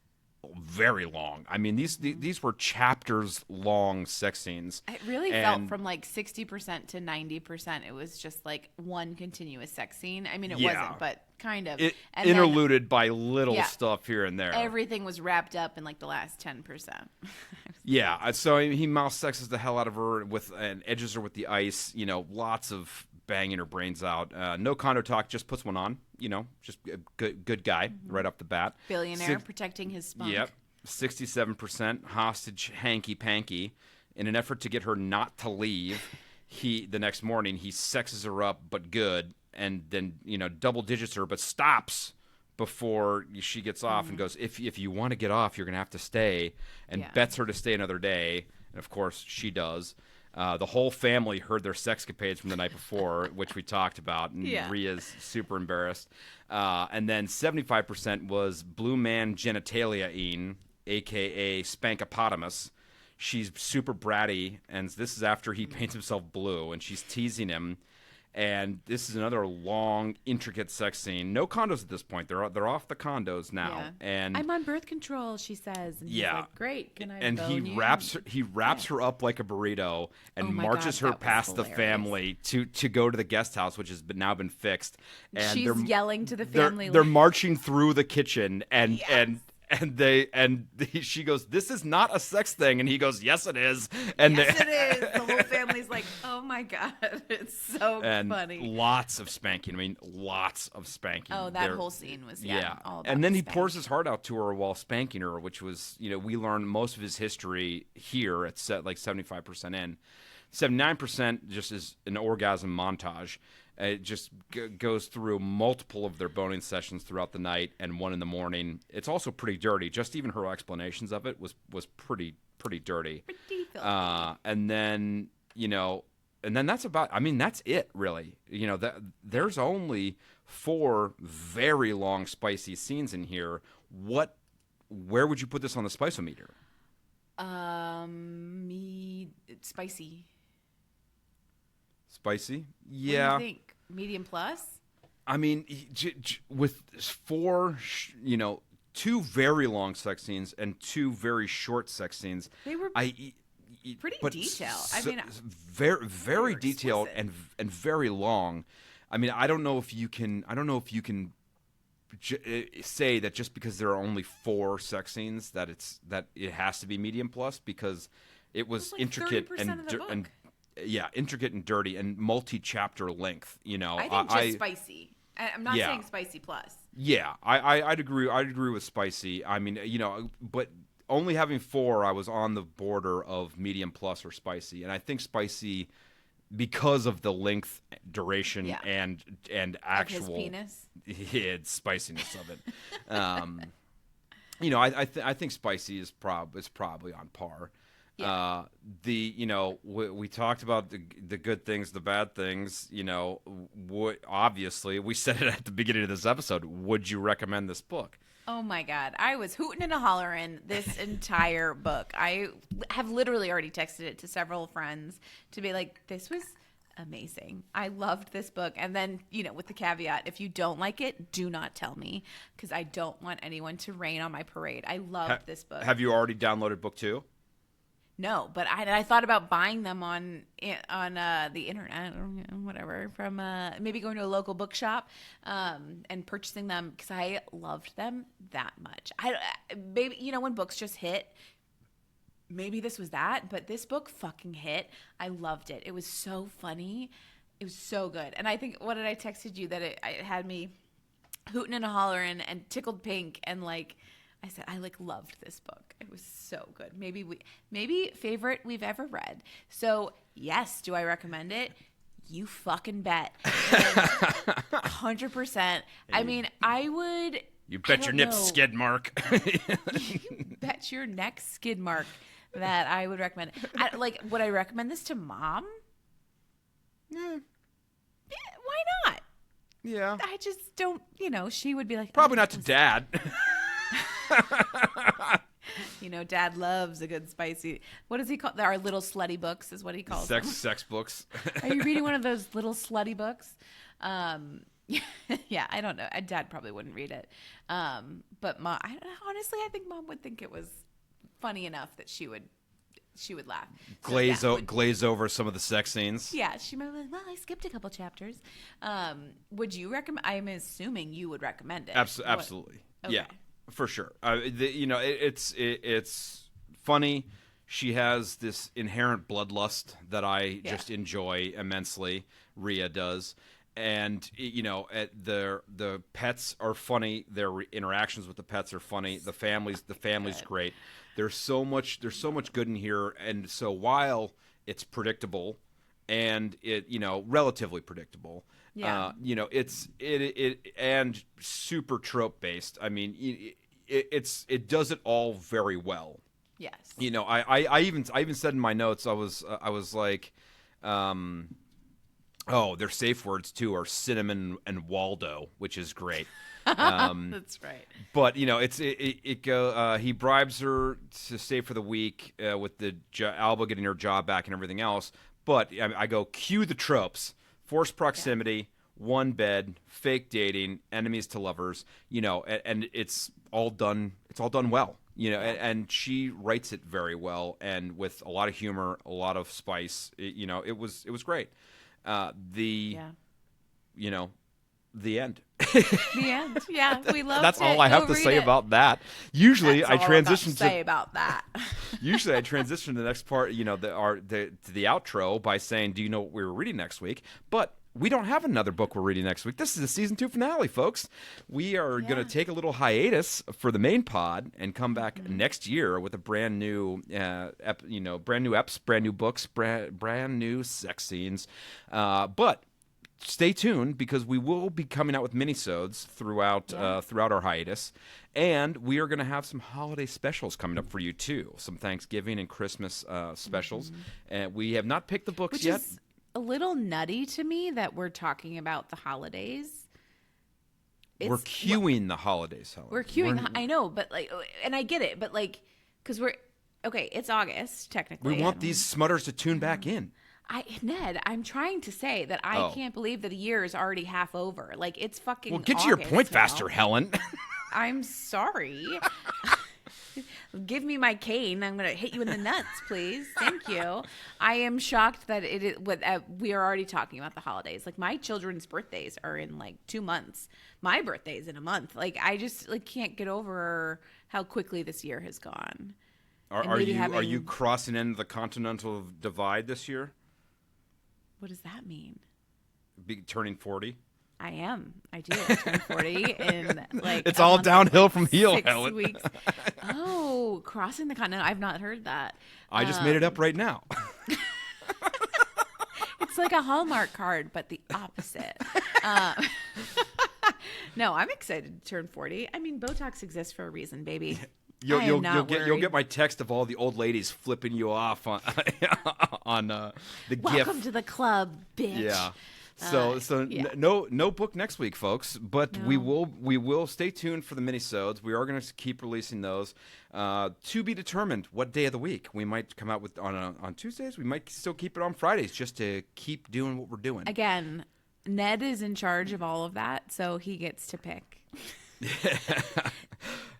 very long. I mean, these were chapters long sex scenes. It really felt from 60% to 90%. It was just one continuous sex scene. I mean, it wasn't, but kind of. Interluded by little stuff here and there. Everything was wrapped up in the last 10%. Yeah. So he mouth sexes the hell out of her and edges her with the ice. Lots of banging her brains out. No condo talk, just puts one on. Just a good guy right off the bat. Billionaire protecting his spunk. Yep. 67% hostage hanky-panky. In an effort to get her not to leave, the next morning he sexes her up, but good, and then double digits her, but stops before she gets off and goes, if you want to get off, you're gonna have to stay, and bets her to stay another day, and of course she does. The whole family heard their sexcapades from the night before, which we talked about, and Rhea's super embarrassed. And then 75% was blue man genitalia-ing, a.k.a. spankopotamus. she's super bratty, and this is after he paints himself blue, and she's teasing him. And this is another long, intricate sex scene. No condos at this point. They're off the condos now. Yeah. And I'm on birth control, she says. And he's like, great. Can I And bone he you? wraps her up like a burrito and marches her past the family to go to the guest house, which has now been fixed. And she's yelling to the family. They're marching through the kitchen she goes, "This is not a sex thing," and he goes, "Yes, it is." And yes, it is. The whole family's like, "Oh my god, it's so funny." Lots of spanking. I mean, lots of spanking. Oh, that whole scene was all about and then he spanking. pours his heart out to her while spanking her, which was, we learned most of his history here at set like 75% in. 79% just is an orgasm montage. It just goes through multiple of their boning sessions throughout the night and one in the morning. It's also pretty dirty. Just even her explanations of it was pretty dirty. Pretty filthy. And then that's about. I mean, that's it really. There's only 4 very long spicy scenes in here. Where would you put this on the spice-o-meter? Spicy. Spicy? Yeah. What do you think? Medium plus? I mean, with 4, 2 very long sex scenes and 2 very short sex scenes. They were pretty detailed. I mean, very detailed and very long. I mean, I don't know if you can say that just because there are only 4 sex scenes that it has to be medium plus, because it was like intricate intricate and dirty and multi-chapter length. I think just spicy. I'm not saying spicy plus. Yeah, I'd agree. I'd agree with spicy. I mean, but only having 4, I was on the border of medium plus or spicy, and I think spicy because of the length, duration, and actual of his penis. Spiciness of it. I think spicy is probably on par. Yeah. We talked about the good things, the bad things. Obviously, we said it at the beginning of this episode. Would you recommend this book? Oh my God. I was hooting and hollering this entire book. I have literally already texted it to several friends to be like, this was amazing. I loved this book. And then, with the caveat, if you don't like it, do not tell me, because I don't want anyone to rain on my parade. I loved this book. Have you already downloaded book 2? No, but I thought about buying them on the internet, whatever, from maybe going to a local bookshop and purchasing them, because I loved them that much. Maybe when books just hit, maybe this was that, but this book fucking hit. I loved it. It was so funny. It was so good. And I think, what did I texted you, that it had me hooting and hollering and tickled pink, and like I said, I loved this book. It was so good. Maybe favorite we've ever read. So yes, do I recommend it? You fucking bet. 100%. I mean, I would. You bet your nips skid mark. You bet your neck skid mark that I would recommend it. Would I recommend this to mom? Yeah. Why not? Yeah. I just don't, she would be like. Probably not to dad. Dad loves a good spicy. What does he call our little slutty books? Is what he calls them. Sex books. Are you reading one of those little slutty books? Yeah, I don't know. Dad probably wouldn't read it. But Mom, honestly, I think Mom would think it was funny enough that she would laugh. Glaze over some of the sex scenes. Yeah, she might be like, well, I skipped a couple chapters. Would you recommend? I'm assuming you would recommend it. Absolutely. Okay. Yeah. For sure. It's funny. She has this inherent bloodlust that I just enjoy immensely. Rhea does. And, the pets are funny. Their interactions with the pets are funny. The family's great. There's so much good in here. And so while it's predictable and relatively predictable, it's and super trope based. I mean, it does it all very well. Yes. I even said in my notes, I was like, Oh, their safe words too are cinnamon and Waldo, which is great. That's right. But he bribes her to stay for the week with the Alba getting her job back and everything else. But I go cue the tropes: forced proximity, one bed, fake dating, enemies to lovers. And it's all done. It's all done well. And she writes it very well and with a lot of humor, a lot of spice. It was great. The end. The end. Yeah, we loved it. That's all I have to say about that. Usually, I transition to say about that. Usually, I transition to the next part. To the outro by saying, "Do you know what we were reading next week?" But we don't have another book we're reading next week. This is the season 2 finale, folks. We are going to take a little hiatus for the main pod and come back next year with a brand new, brand new eps, brand new books, brand new sex scenes. But stay tuned because we will be coming out with minisodes throughout our hiatus, and we are going to have some holiday specials coming up for you too. Some Thanksgiving and Christmas specials, and we have not picked the books yet. Is a little nutty to me that we're talking about the holidays. We're queuing the holidays. We're queuing. I know, but and I get it, but because it's August technically. We want these smutters to tune back in. Ned, I'm trying to say that I can't believe that the year is already half over. It's fucking. Well, get to your point faster, Helen. I'm sorry. Give me my cane. I'm going to hit you in the nuts, please. Thank you. I am shocked that we are already talking about the holidays. My children's birthdays are in 2 months. My birthday's in a month. I just can't get over how quickly this year has gone. Are you crossing into the continental divide this year? What does that mean? Turning 40? I am. I do. I turn 40 in it's all downhill from here, 6 Helen. weeks. Oh, crossing the continent. I've not heard that. I just made it up right now. It's like a Hallmark card, but the opposite. No, I'm excited to turn 40. I mean, Botox exists for a reason, baby. You'll get my text of all the old ladies flipping you off on the GIF. Welcome to the club, bitch. Yeah. No book next week, folks. But we will stay tuned for the minisodes. We are going to keep releasing those. To be determined what day of the week we might come out with on Tuesdays. We might still keep it on Fridays just to keep doing what we're doing. Again, Ned is in charge of all of that, so he gets to pick.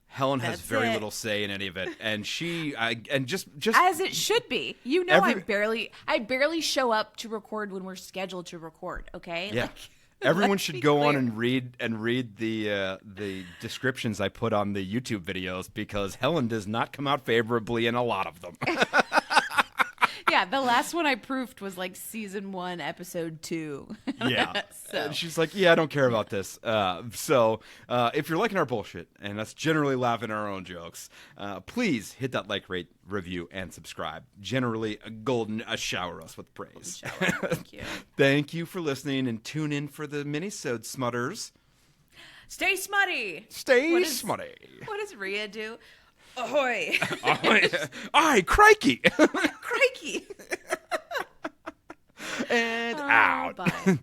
Helen has very little say in any of it, and just as it should be. I barely show up to record when we're scheduled to record. Okay. Yeah. Everyone should go on and read the descriptions I put on the YouTube videos because Helen does not come out favorably in a lot of them. Yeah, the last one I proofed was season 1, episode 2. Yeah. So. She's like, yeah, I don't care about this. So if you're liking our bullshit, and that's generally laughing at our own jokes, please hit that like, rate, review, and subscribe. Generally, shower us with praise. Thank you. Thank you for listening, and tune in for the minisode Smutters. Stay smutty. Stay smutty. What does Rhea do? Ahoy. Ahoy. Aye, crikey. Crikey. And out. Bye.